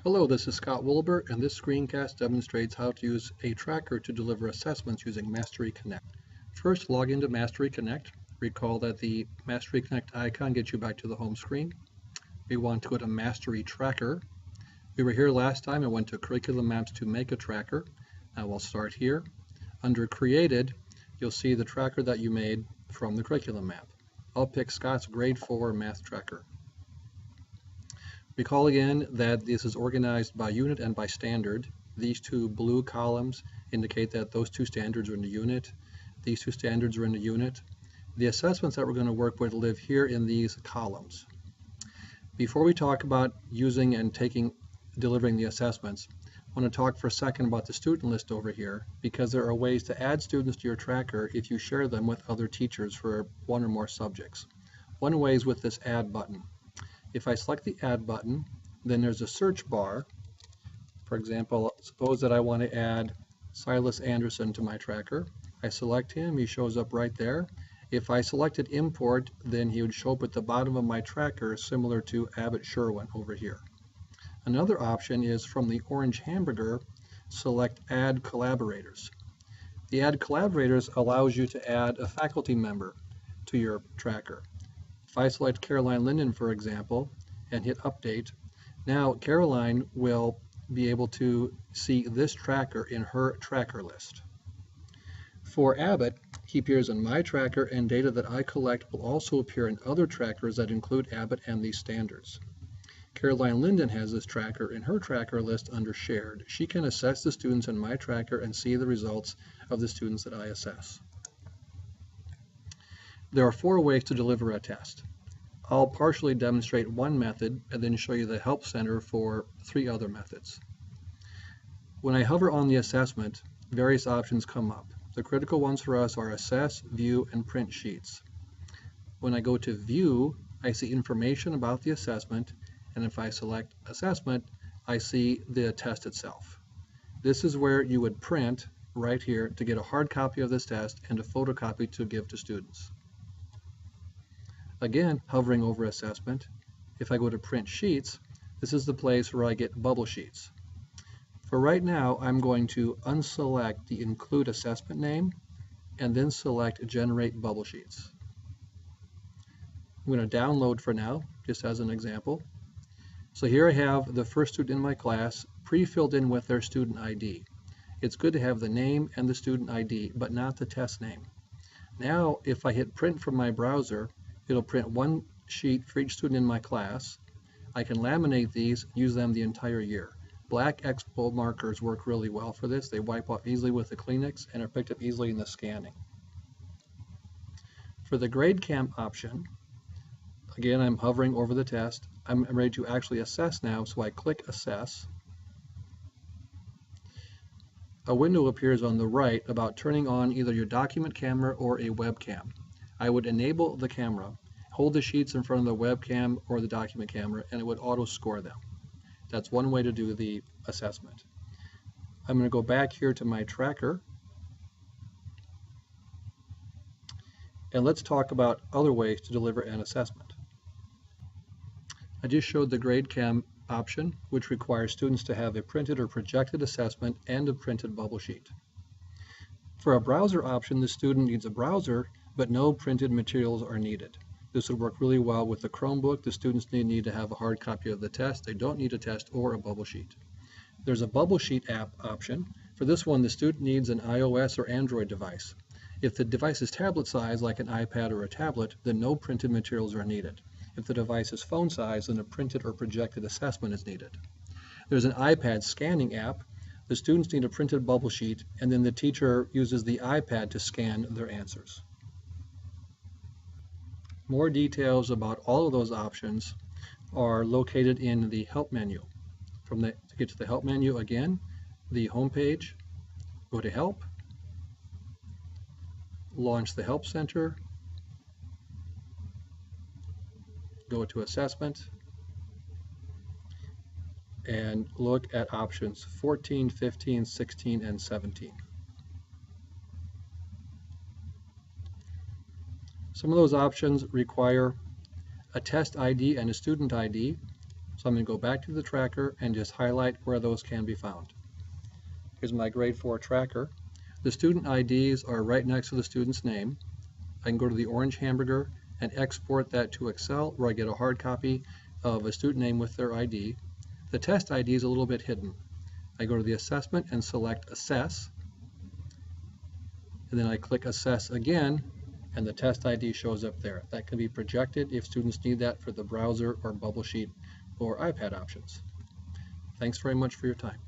Hello, this is Scott Wilbur, and this screencast demonstrates how to use a tracker to deliver assessments using Mastery Connect. First, log into Mastery Connect. Recall that the Mastery Connect icon gets you back to the home screen. We want to go to Mastery Tracker. We were here last time and went to Curriculum Maps to make a tracker. Now we'll start here. Under Created, you'll see the tracker that you made from the curriculum map. I'll pick Scott's Grade 4 Math Tracker. Recall again that this is organized by unit and by standard. These two blue columns indicate that those two standards are in the unit. These two standards are in the unit. The assessments that we're going to work with live here in these columns. Before we talk about using and delivering the assessments, I want to talk for a second about the student list over here, because there are ways to add students to your tracker if you share them with other teachers for one or more subjects. One way is with this Add button. If I select the Add button, then there's a search bar. For example, suppose that I want to add Silas Anderson to my tracker. I select him, he shows up right there. If I selected Import, then he would show up at the bottom of my tracker, similar to Abbott Sherwin over here. Another option is from the orange hamburger, select Add Collaborators. The Add Collaborators allows you to add a faculty member to your tracker. If I select Caroline Linden, for example, and hit Update, now Caroline will be able to see this tracker in her tracker list. For Abbott, he appears in my tracker, and data that I collect will also appear in other trackers that include Abbott and these standards. Caroline Linden has this tracker in her tracker list under Shared. She can assess the students in my tracker and see the results of the students that I assess. There are 4 ways to deliver a test. I'll partially demonstrate one method and then show you the Help Center for 3 other methods. When I hover on the assessment, various options come up. The critical ones for us are Assess, View, and Print Sheets. When I go to View, I see information about the assessment, and if I select Assessment, I see the test itself. This is where you would print right here to get a hard copy of this test and a photocopy to give to students. Again, hovering over Assessment, if I go to Print Sheets, this is the place where I get bubble sheets. For right now, I'm going to unselect the Include Assessment name and then select Generate Bubble Sheets. I'm going to download for now, just as an example. So here I have the first student in my class pre-filled in with their student ID. It's good to have the name and the student ID, but not the test name. Now, if I hit Print from my browser, it'll print one sheet for each student in my class. I can laminate these, use them the entire year. Black Expo markers work really well for this. They wipe off easily with the Kleenex and are picked up easily in the scanning. For the GradeCam option, again, I'm hovering over the test. I'm ready to actually assess now, so I click Assess. A window appears on the right about turning on either your document camera or a webcam. I would enable the camera, hold the sheets in front of the webcam or the document camera, and it would auto score them. That's one way to do the assessment. I'm going to go back here to my tracker, and let's talk about other ways to deliver an assessment. I just showed the GradeCam option, which requires students to have a printed or projected assessment and a printed bubble sheet. For a browser option, the student needs a browser, but no printed materials are needed. This would work really well with the Chromebook. The students need to have a hard copy of the test. They don't need a test or a bubble sheet. There's a bubble sheet app option. For this one, the student needs an iOS or Android device. If the device is tablet size, like an iPad or a tablet, then no printed materials are needed. If the device is phone size, then a printed or projected assessment is needed. There's an iPad scanning app. The students need a printed bubble sheet, and then the teacher uses the iPad to scan their answers. More details about all of those options are located in the Help menu. To get to the Help menu again, the home page, go to Help, launch the Help Center, go to Assessment, and look at options 14, 15, 16, and 17. Some of those options require a test ID and a student ID. So I'm going to go back to the tracker and just highlight where those can be found. Here's my grade 4 tracker. The student IDs are right next to the student's name. I can go to the orange hamburger and export that to Excel, where I get a hard copy of a student name with their ID. The test ID is a little bit hidden. I go to the assessment and select Assess, and then I click Assess again, and the test ID shows up there. That can be projected if students need that for the browser or bubble sheet or iPad options. Thanks very much for your time.